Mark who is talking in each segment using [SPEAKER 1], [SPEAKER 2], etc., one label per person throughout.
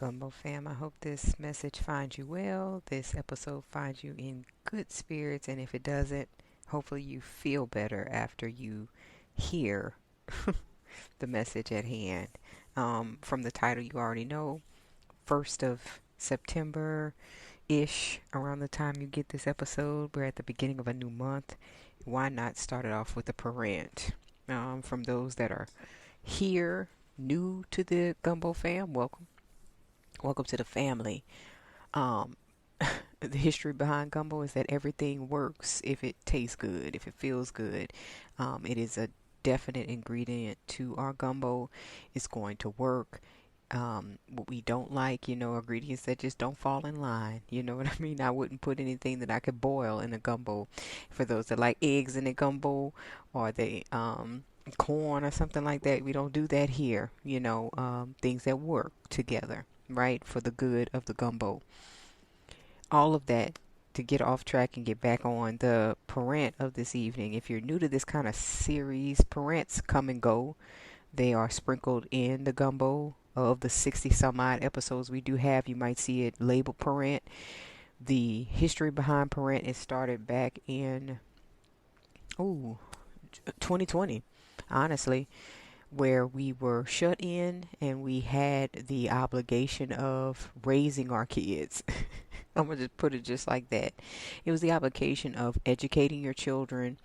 [SPEAKER 1] Gumbeaux Fam. I hope this message finds you well. This episode finds you in good spirits. And if it doesn't, hopefully you feel better after you hear the message at hand. From the title, you already know, 1st of September ish, around the time you get this episode, we're at the beginning of a new month. Why not start it off with a PaRANT? From those that are here, new to the Gumbeaux Fam, welcome. Welcome to the family. Um, the history behind gumbo is that everything works if it tastes good, if it feels good. It is a definite ingredient to our gumbo. It's going to work. What we don't like, ingredients that just don't fall in line. You know what I mean? I wouldn't put anything that I could boil in a gumbo. For those that like eggs in a gumbo or corn or something like that, we don't do that here. Things that work together, right, for the good of the gumbo. All of that to get off track and get back on the PaRANT of this evening. If you're new to this kind of series, PaRANTs come and go. They are sprinkled in the gumbo of the 60 some odd episodes we do have. You might see it labeled PaRANT. The history behind PaRANT is started back in 2020, honestly, where we were shut in and we had the obligation of raising our kids. I'm going to just put it just like that. It was the obligation of educating your children,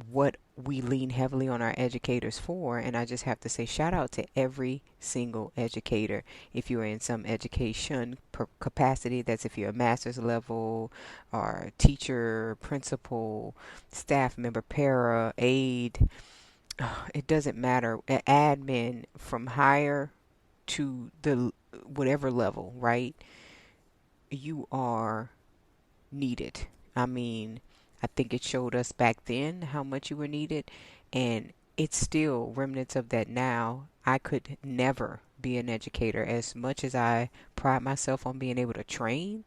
[SPEAKER 1] what we lean heavily on our educators for. And I just have to say shout out to every single educator. If you're in some education capacity, that's if you're a master's level or teacher, principal, staff member, para, aide, it doesn't matter. Admin, from higher to the whatever level, right? You are needed. I mean, I think it showed us back then how much you were needed, and it's still remnants of that now. I could never be an educator. As much as I pride myself on being able to train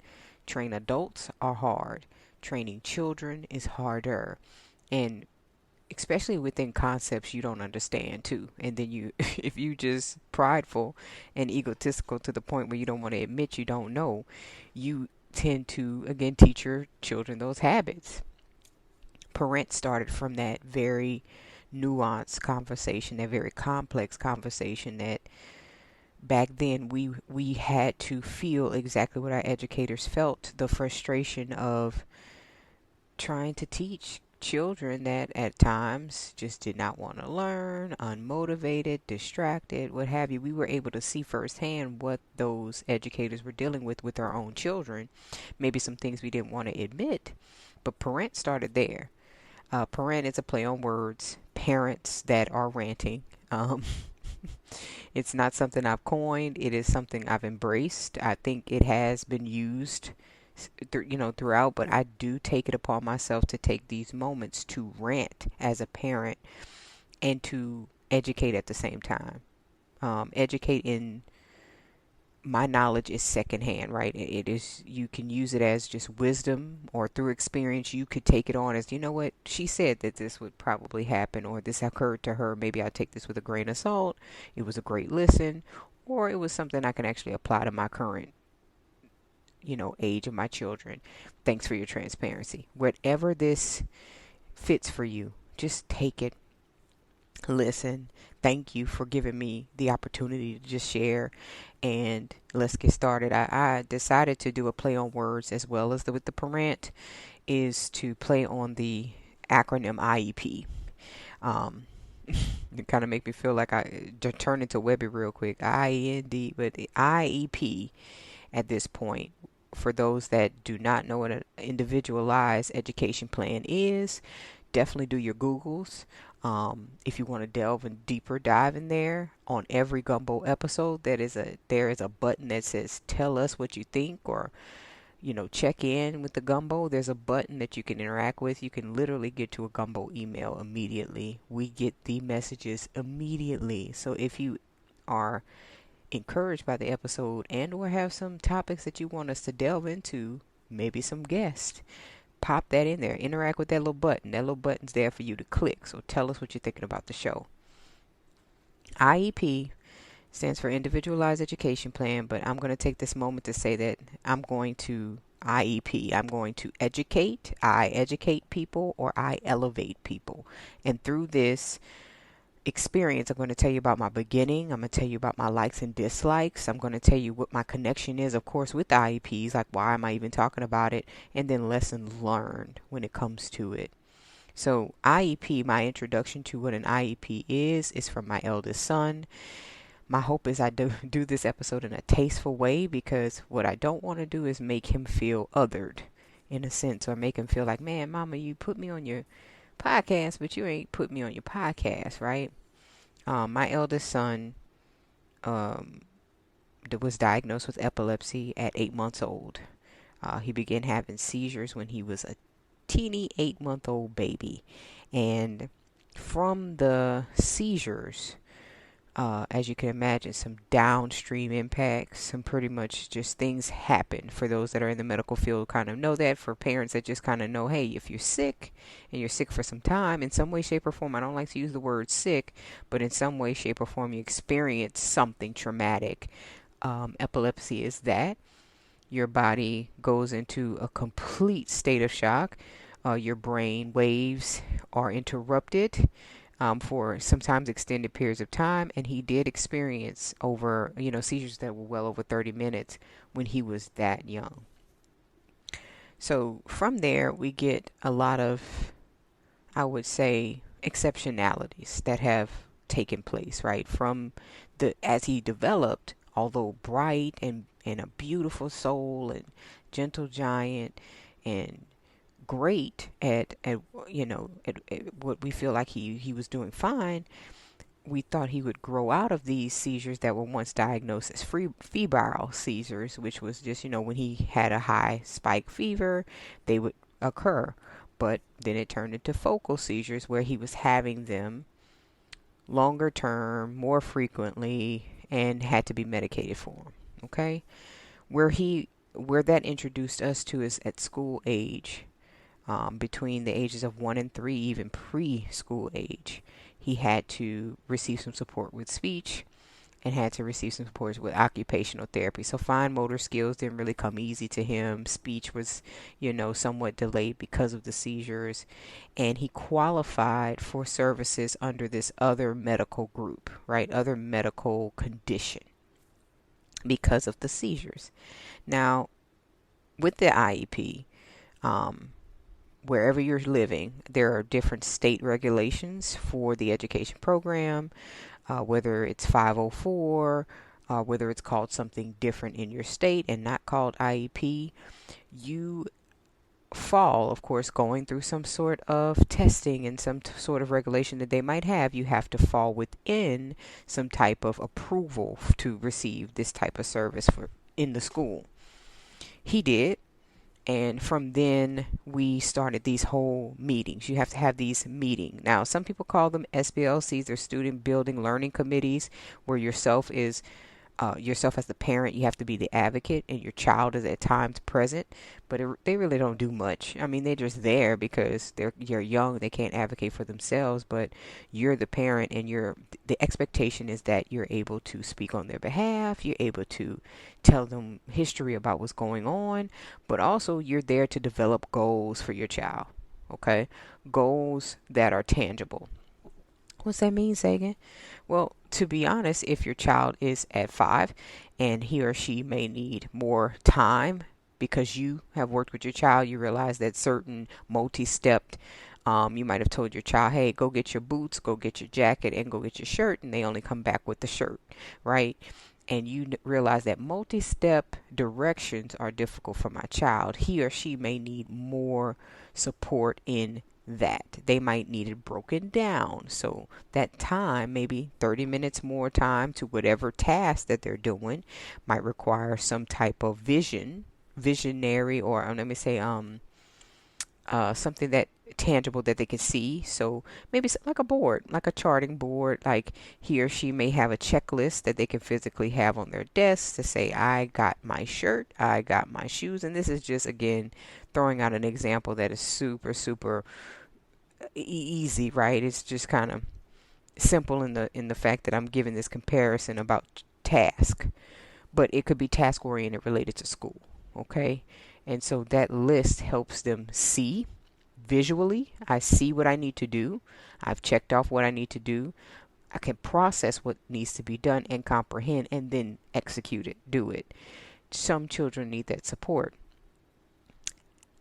[SPEAKER 1] adults are hard. Training children is harder. And especially within concepts you don't understand too, and then you if you just prideful and egotistical to the point where you don't want to admit you don't know, you tend to again teach your children those habits. Parent started from that very nuanced conversation, that very complex conversation that back then we had to feel exactly what our educators felt, the frustration of trying to teach children that at times just did not want to learn, unmotivated, distracted, what have you. We were able to see firsthand what those educators were dealing with our own children. Maybe some things we didn't want to admit, but PaRANT started there. PaRANT is a play on words, parents that are ranting. Um, it's not something I've coined. It is something I've embraced. I think it has been used throughout, but I do take it upon myself to take these moments to rant as a parent and to educate at the same time. Educate in my knowledge is secondhand, right? It is, you can use it as just wisdom, or through experience you could take it on as, you know what, she said that this would probably happen, or this occurred to her, maybe I'll take this with a grain of salt. It was a great listen, or it was something I can actually apply to my current age of my children. Thanks for your transparency. Whatever this fits for you, just take it, listen. Thank you for giving me the opportunity to just share, and let's get started. I decided to do a play on words as well as with the PaRANT, is to play on the acronym IEP. Um, it kind of make me feel like I turn into Webby real quick. IEND, but the IEP at this point, for those that do not know what an individualized education plan is, definitely do your Googles. If you want to delve and deeper dive in there, on every Gumbo episode, there is a button that says "Tell us what you think," or check in with the Gumbo. There's a button that you can interact with. You can literally get to a Gumbo email immediately. We get the messages immediately. So if you are encouraged by the episode and or have some topics that you want us to delve into, maybe some guests, pop that in there. Interact with that little button. That little button's there for you to click. So tell us what you're thinking about the show. IEP Stands for Individualized Education Plan, but I'm going to take this moment to say that I'm going to IEP. I'm going to educate. I educate people or I elevate people. And through this experience, I'm going to tell you about my beginning. I'm going to tell you about my likes and dislikes. I'm going to tell you what my connection is, of course, with the IEPs, like why am I even talking about it, and then lessons learned when it comes to it. So IEP, my introduction to what an IEP is from my eldest son. My hope is I do this episode in a tasteful way, because what I don't want to do is make him feel othered in a sense, or make him feel like, man, mama, you put me on your podcast, but you ain't put me on your podcast, right? My eldest son um, was diagnosed with epilepsy at 8 months old. He began having seizures when he was a teeny 8-month-old baby. And from the seizures, as you can imagine, some downstream impacts, some pretty much just things happen. For those that are in the medical field kind of know that. For parents that just kind of know, hey, if you're sick and you're sick for some time, in some way, shape, or form, I don't like to use the word sick, but in some way, shape, or form, you experience something traumatic. Epilepsy is that. Your body goes into a complete state of shock. Your brain waves are interrupted for sometimes extended periods of time, and he did experience over, seizures that were well over 30 minutes when he was that young. So from there, we get a lot of, I would say, exceptionalities that have taken place, right? As he developed, although bright and a beautiful soul and gentle giant and great at what we feel like he was doing fine, we thought he would grow out of these seizures that were once diagnosed as febrile seizures, which was just, when he had a high spike fever, they would occur. But then it turned into focal seizures, where he was having them longer term, more frequently, and had to be medicated for them. Okay? Where that introduced us to is at school age. Between the ages of 1 and 3, even preschool age, he had to receive some support with speech and had to receive some support with occupational therapy. So fine motor skills didn't really come easy to him. Speech was, somewhat delayed because of the seizures. And he qualified for services under this other medical group, right? Other medical condition because of the seizures. Now, with the IEP, wherever you're living, there are different state regulations for the education program, whether it's 504, whether it's called something different in your state and not called IEP. You fall, of course, going through some sort of testing and some sort of regulation that they might have. You have to fall within some type of approval to receive this type of service in the school. He did. And from then, we started these whole meetings. You have to have these meetings. Now, some people call them SBLCs, or Student Building Learning Committees, where yourself as the parent, you have to be the advocate, and your child is at times present. But they really don't do much. I mean, they're just there because you're young. They can't advocate for themselves, but you're the parent, and the expectation is that you're able to speak on their behalf. You're able to tell them history about what's going on, but also you're there to develop goals for your child. Okay? Goals that are tangible. What's that mean, Sagan? Well, to be honest, if your child is at 5 and he or she may need more time because you have worked with your child, you realize that certain multi-stepped, you might have told your child, hey, go get your boots, go get your jacket, and go get your shirt, and they only come back with the shirt, right? And you realize that multi-step directions are difficult for my child. He or she may need more support in that. They might need it broken down. So that time, maybe 30 minutes more time to whatever task that they're doing, might require some type of visionary, or let me say, something that tangible that they can see. So maybe like a board, like a charting board, like he or she may have a checklist that they can physically have on their desk to say, I got my shirt, I got my shoes. And this is just, again, throwing out an example that is super, super easy, right? It's just kind of simple in the fact that I'm giving this comparison about task, but it could be task oriented related to school. Okay, and so that list helps them see visually. I see what I need to do. I've checked off what I need to do. I can process what needs to be done and comprehend and then execute it, do it. Some children need that support.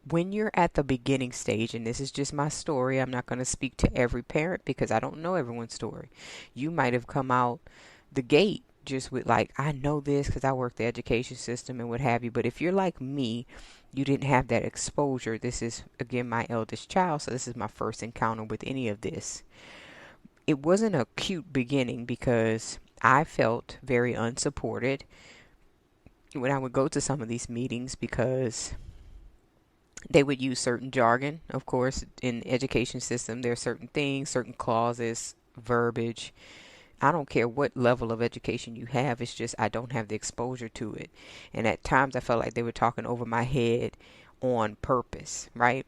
[SPEAKER 1] When you're at the beginning stage, and this is just my story, I'm not going to speak to every parent because I don't know everyone's story. You might have come out the gate just with like, I know this because I work the education system and what have you. But if you're like me, you didn't have that exposure. This is, again, my eldest child, so this is my first encounter with any of this. It wasn't a cute beginning because I felt very unsupported when I would go to some of these meetings because they would use certain jargon. Of course, in the education system, there are certain things, certain clauses, verbiage. I don't care what level of education you have. It's just I don't have the exposure to it. And at times I felt like they were talking over my head on purpose, right?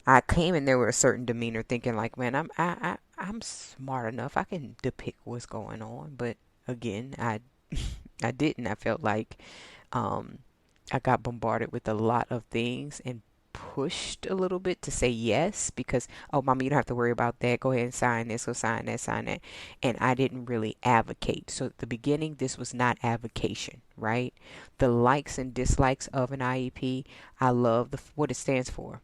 [SPEAKER 1] I came in there with a certain demeanor thinking like, man, I'm smart enough. I can depict what's going on. But again, I didn't. I felt like um, I got bombarded with a lot of things and pushed a little bit to say yes because, oh, mama, you don't have to worry about that. Go ahead and sign this, go sign that, sign that. And I didn't really advocate. So at the beginning, this was not avocation, right? The likes and dislikes of an IEP, I love what it stands for.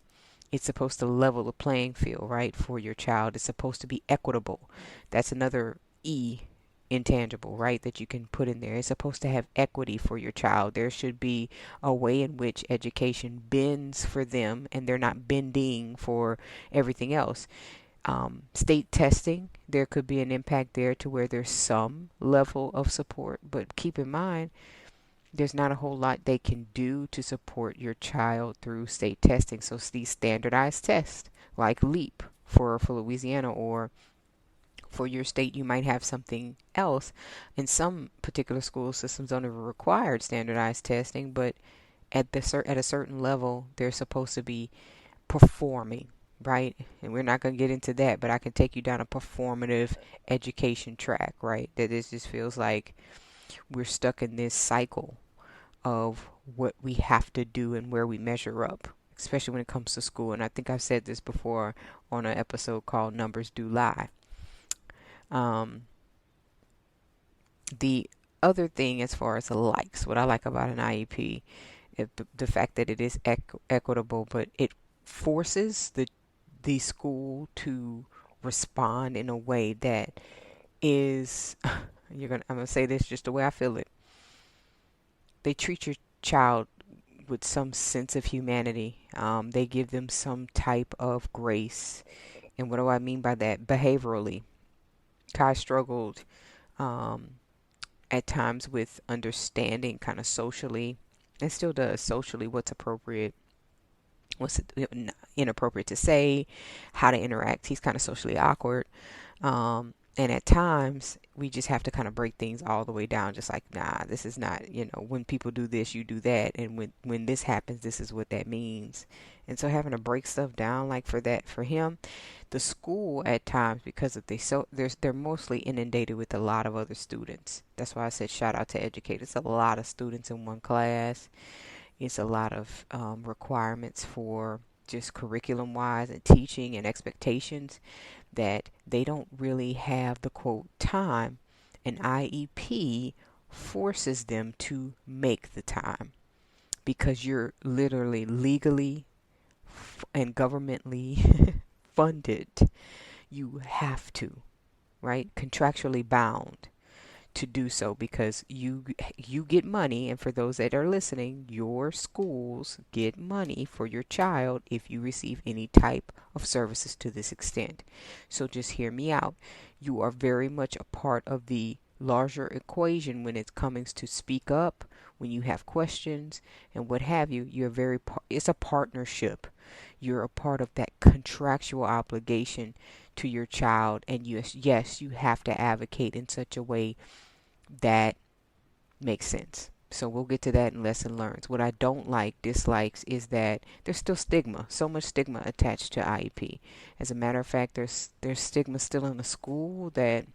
[SPEAKER 1] It's supposed to level the playing field, right, for your child. It's supposed to be equitable. That's another E intangible, right, that you can put in there. It's supposed to have equity for your child. There should be a way in which education bends for them and they're not bending for everything else. State testing, there could be an impact there to where there's some level of support, but keep in mind there's not a whole lot they can do to support your child through state testing. So these standardized tests like LEAP for Louisiana, or for your state you might have something else. In some particular school systems don't even require standardized testing, but at a certain level they're supposed to be performing, right? And we're not going to get into that, but I can take you down a performative education track, right? That this just feels like we're stuck in this cycle of what we have to do and where we measure up, especially when it comes to school. And I think I've said this before on an episode called Numbers Do Lie. Um, the other thing, as far as the likes, what I like about an IEP, the fact that it is equitable, but it forces the school to respond in a way that is I'm gonna say this just the way I feel it. They treat your child with some sense of humanity. They give them some type of grace. And what do I mean by that? Behaviorally, Kai struggled um, at times with understanding kind of socially, and still does socially, what's appropriate, what's inappropriate to say, how to interact. He's kind of socially awkward. And at times we just have to kind of break things all the way down, just like, nah, this is not, when people do this, you do that. And when this happens, this is what that means. And so having to break stuff down like for him, the school at times, because of they're mostly inundated with a lot of other students. That's why I said shout out to educators. A lot of students in one class. It's a lot of requirements for just curriculum wise and teaching and expectations that they don't really have the quote time. An IEP forces them to make the time because you're literally legally and governmentally funded. You have to, right? Contractually bound to do so because you get money. And for those that are listening, your schools get money for your child if you receive any type of services to this extent. So just hear me out. You are very much a part of the larger equation when it comes to speak up, when you have questions and what have you. It's a partnership. You're a part of that contractual obligation to your child, and yes, you have to advocate in such a way that makes sense. So we'll get to that in lesson learns. What I don't like, dislikes, is that there's still stigma, so much stigma attached to IEP. As a matter of fact, there's stigma still in the school that,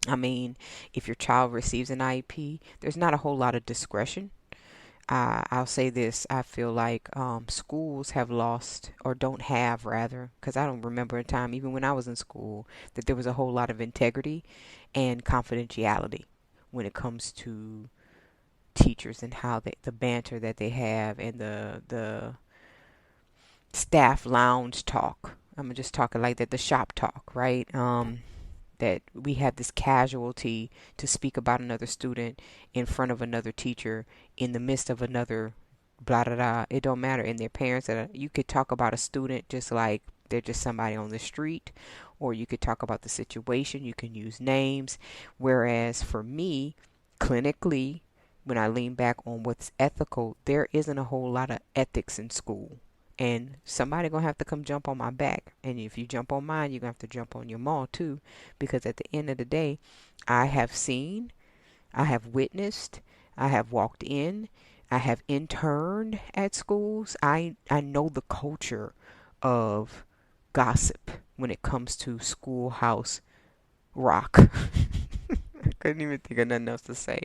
[SPEAKER 1] I mean, if your child receives an IEP, there's not a whole lot of discretion. I'll say this, I feel like schools have lost, or don't have rather, because I don't remember a time, even when I was in school, that there was a whole lot of integrity and confidentiality when it comes to teachers and how the banter that they have, and the staff lounge talk. I'm just talking like that, the shop talk, right? That we have this casualty to speak about another student in front of another teacher in the midst of another blah blah blah. It don't matter. And their parents, you could talk about a student just like they're just somebody on the street, or you could talk about the situation. You can use names. Whereas for me, clinically, when I lean back on what's ethical, there isn't a whole lot of ethics in school. And somebody gonna have to come jump on my back. And if you jump on mine, you're gonna have to jump on your mall too. Because at the end of the day, I have seen, I have witnessed, I have walked in, I have interned at schools. I know the culture of gossip when it comes to schoolhouse rock. I couldn't even think of nothing else to say.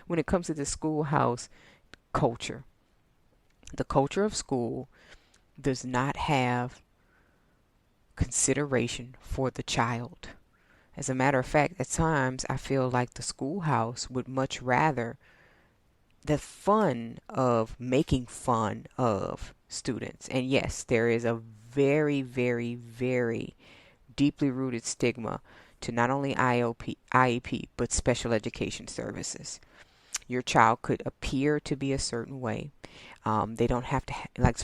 [SPEAKER 1] When it comes to the schoolhouse culture, the culture of school does not have consideration for the child. As a matter of fact, at times I feel like the schoolhouse would much rather the fun of making fun of students. And yes, there is a very, very, very deeply rooted stigma to not only IEP, but special education services. Your child could appear to be a certain way. They don't have to, like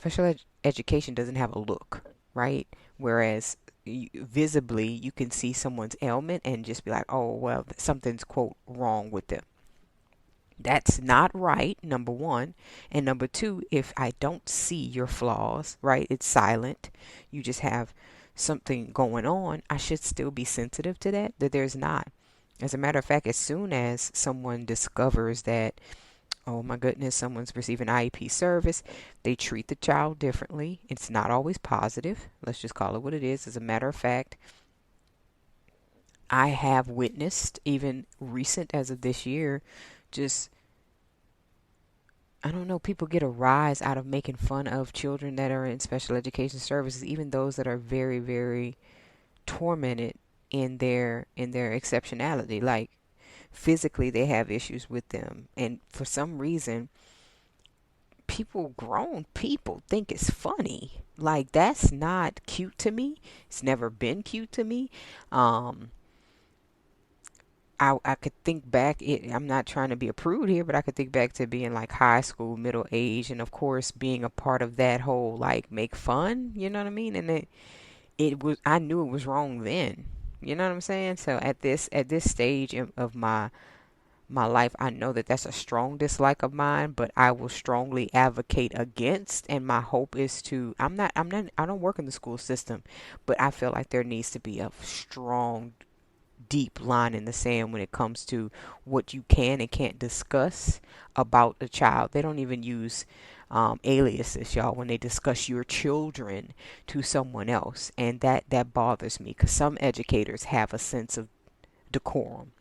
[SPEAKER 1] education doesn't have a look, right? Whereas visibly you can see someone's ailment and just be like, oh, well, something's, quote, wrong with them. That's not right, number one. And number two, if I don't see your flaws, right, it's silent, you just have something going on, I should still be sensitive to that there's not. As a matter of fact, as soon as someone discovers that, oh my goodness, someone's receiving IEP service, they treat the child differently. It's not always positive. Let's just call it what it is. As a matter of fact, I have witnessed, even recent as of this year, just, I don't know, people get a rise out of making fun of children that are in special education services, even those that are very, very tormented in their exceptionality. Like, physically they have issues with them, and for some reason grown people think it's funny. Like, that's not cute to me. It's never been cute to me. um I could think back, I'm not trying to be a prude here, but I could think back to being like high school, middle age, and of course being a part of that whole like make fun, you know what I mean? And it was, I knew it was wrong then. You know what I'm saying? So at this stage of my life, I know that that's a strong dislike of mine, but I will strongly advocate against. And my hope is to, I don't work in the school system, but I feel like there needs to be a strong, deep line in the sand when it comes to what you can and can't discuss about a child. They don't even use aliases, y'all, when they discuss your children to someone else, and that bothers me because some educators have a sense of decorum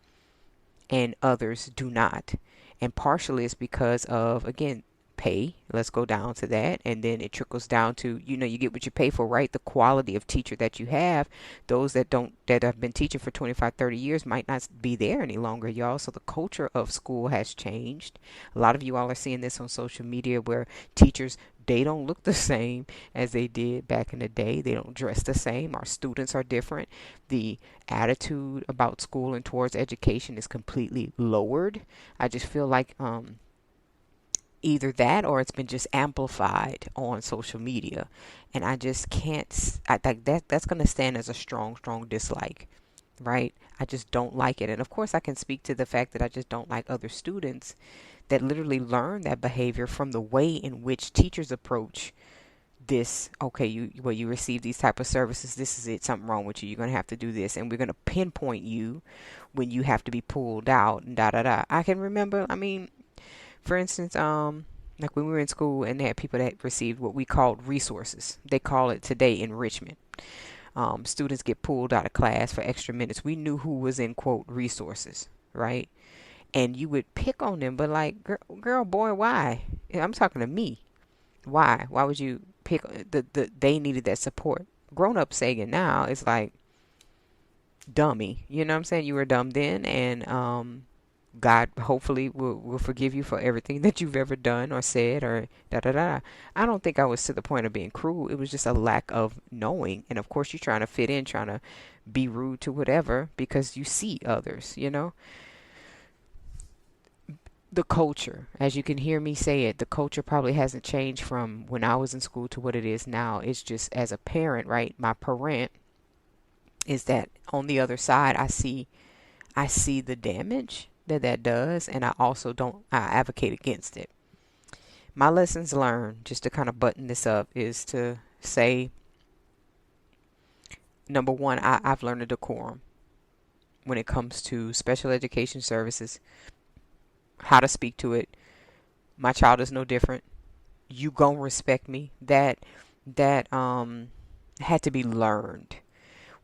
[SPEAKER 1] and others do not. And partially it's because of, again, pay. Let's go down to that. And then it trickles down to, you get what you pay for, right? The quality of teacher that you have. Those that have been teaching for 25, 30 years might not be there any longer, y'all. So the culture of school has changed. A lot of you all are seeing this on social media where teachers, they don't look the same as they did back in the day. They don't dress the same. Our students are different. The attitude about school and towards education is completely lowered. I just feel like either that or it's been just amplified on social media, and I just can't. I think that's going to stand as a strong, strong dislike, right? I just don't like it. And of course I can speak to the fact that I just don't like other students that literally learn that behavior from the way in which teachers approach this. Okay, you receive these type of services, this is it, something wrong with you, you're going to have to do this, and we're going to pinpoint you when you have to be pulled out, and da da da. I can remember, I mean, For instance, like when we were in school and they had people that received what we called resources. They call it today enrichment. Students get pulled out of class for extra minutes. We knew who was in quote resources, right? And you would pick on them, but like, girl, boy, why? I'm talking to me. Why? Why would you pick they needed that support? Grown up saying now it's like, dummy. You know what I'm saying? You were dumb then, and God hopefully will forgive you for everything that you've ever done or said or da da da. I don't think I was to the point of being cruel. It was just a lack of knowing. And of course, you're trying to fit in, trying to be rude to whatever because you see others, you know? The culture, as you can hear me say it, the culture probably hasn't changed from when I was in school to what it is now. It's just as a parent, right? My parent is that on the other side, I see the damage that does, and I also don't I advocate against it. My lessons learned, just to kind of button this up, is to say number one, I've learned a decorum when it comes to special education services, how to speak to it. My child is no different. You gonna respect me. That had to be learned.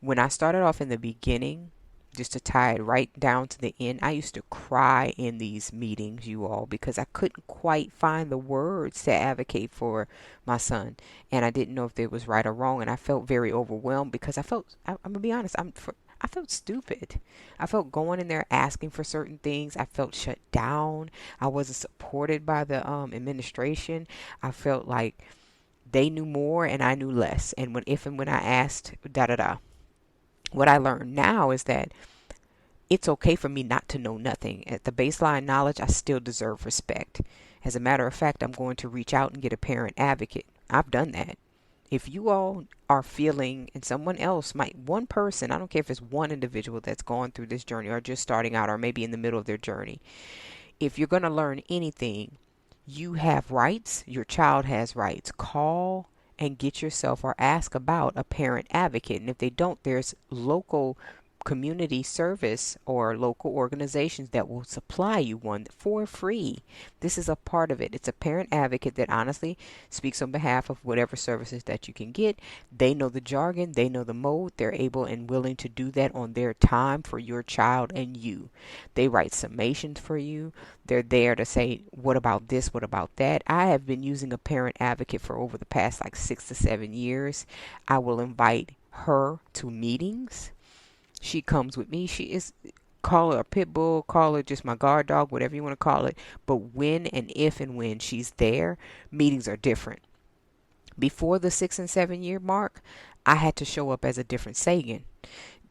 [SPEAKER 1] When I started off in the beginning, just to tie it right down to the end, I used to cry in these meetings, you all, because I couldn't quite find the words to advocate for my son. And I didn't know if it was right or wrong. And I felt very overwhelmed because I'm going to be honest, I felt stupid. I felt going in there asking for certain things. I felt shut down. I wasn't supported by the administration. I felt like they knew more and I knew less. And when I asked, da da da. What I learned now is that it's okay for me not to know nothing. At the baseline knowledge, I still deserve respect. As a matter of fact, I'm going to reach out and get a parent advocate. I've done that. If you all are feeling, and someone else might, one person, I don't care if it's one individual that's gone through this journey or just starting out or maybe in the middle of their journey, if you're going to learn anything, you have rights, your child has rights. Call and get yourself or ask about a parent advocate. And if they don't, there's local community service or local organizations that will supply you one for free. This is a part of it. It's a parent advocate that honestly speaks on behalf of whatever services that you can get. They know the jargon, they know the mode, they're able and willing to do that on their time for your child and you. They write summations for you. They're there to say, what about this? What about that? I have been using a parent advocate for over the past like 6 to 7 years. I will invite her to meetings. She comes with me. She is, call her a pit bull, call her just my guard dog, whatever you want to call it. But when and if and when she's there, meetings are different. Before the 6 and 7 year mark, I had to show up as a different Sagan.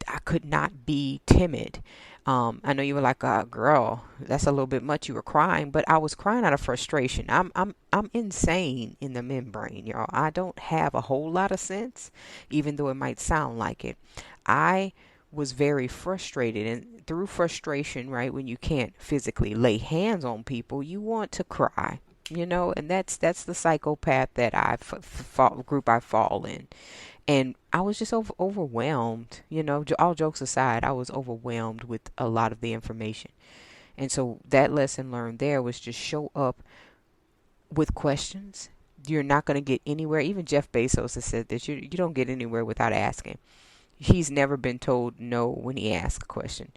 [SPEAKER 1] I could not be timid. I know you were like, girl, that's a little bit much. You were crying, but I was crying out of frustration. I'm insane in the membrane, y'all. I don't have a whole lot of sense, even though it might sound like it. I was very frustrated, and through frustration, right, when you can't physically lay hands on people, you want to cry, and that's the psychopath that group I fall in. And I was just overwhelmed, all jokes aside, I was overwhelmed with a lot of the information. And so that lesson learned there was just show up with questions. You're not going to get anywhere. Even Jeff Bezos has said this. You don't get anywhere without asking. He's never been told no when he asks a question.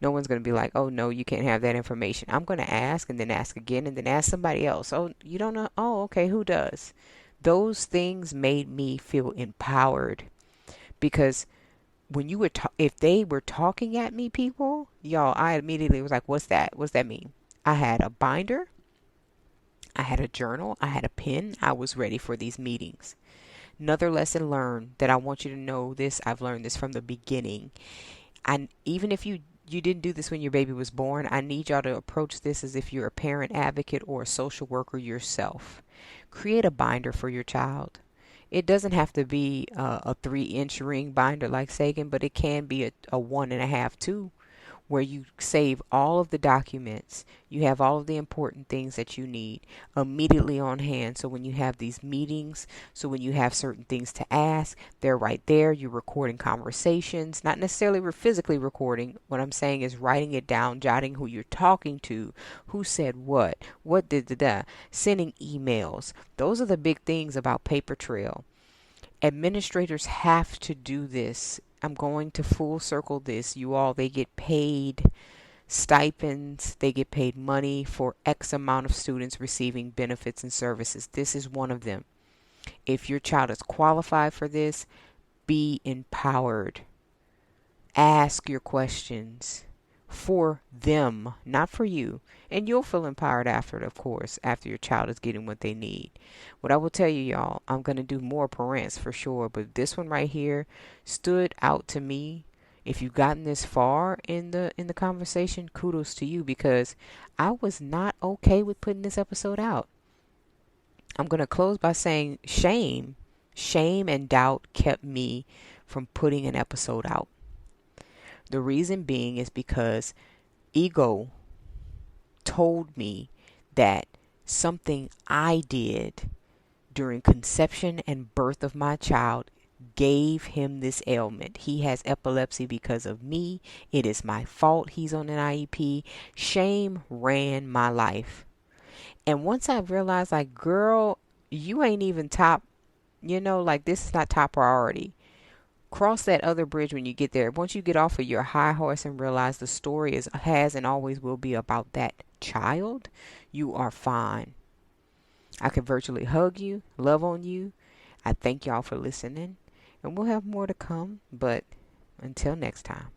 [SPEAKER 1] No one's going to be like, oh, no, you can't have that information. I'm going to ask and then ask again and then ask somebody else. Oh, you don't know? Oh, okay, who does? Those things made me feel empowered because when you were if they were talking at me, people, y'all, I immediately was like, what's that? What's that mean? I had a binder. I had a journal. I had a pen. I was ready for these meetings. Another lesson learned that I want you to know this, I've learned this from the beginning. And even if you didn't do this when your baby was born, I need y'all to approach this as if you're a parent advocate or a social worker yourself. Create a binder for your child. It doesn't have to be a 3-inch ring binder like Sagan, but it can be a 1.5, 2. where you save all of the documents. You have all of the important things that you need immediately on hand. So when you have these meetings, so when you have certain things to ask, they're right there. You're recording conversations, not necessarily physically recording. What I'm saying is writing it down, jotting who you're talking to, who said what did the, sending emails. Those are the big things about paper trail. Administrators have to do this. I'm going to full circle this. You all, they get paid stipends, they get paid money for X amount of students receiving benefits and services. This is one of them. If your child is qualified for this, be empowered. Ask your questions for them, not for you. And you'll feel empowered after it, of course, after your child is getting what they need. What I will tell you, y'all, I'm going to do more PaRANTs for sure, but this one right here stood out to me. If you've gotten this far in the conversation, kudos to you, because I was not okay with putting this episode out. I'm going to close by saying shame and doubt kept me from putting an episode out. The reason being is because ego told me that something I did during conception and birth of my child gave him this ailment. He has epilepsy because of me. It is my fault he's on an IEP. Shame ran my life. And once I realized, like, girl, you ain't even top, like, this is not top priority. Cross that other bridge when you get there. Once you get off of your high horse and realize the story has and always will be about that child, you are fine. I can virtually hug you, love on you. I thank y'all for listening, and we'll have more to come, but until next time.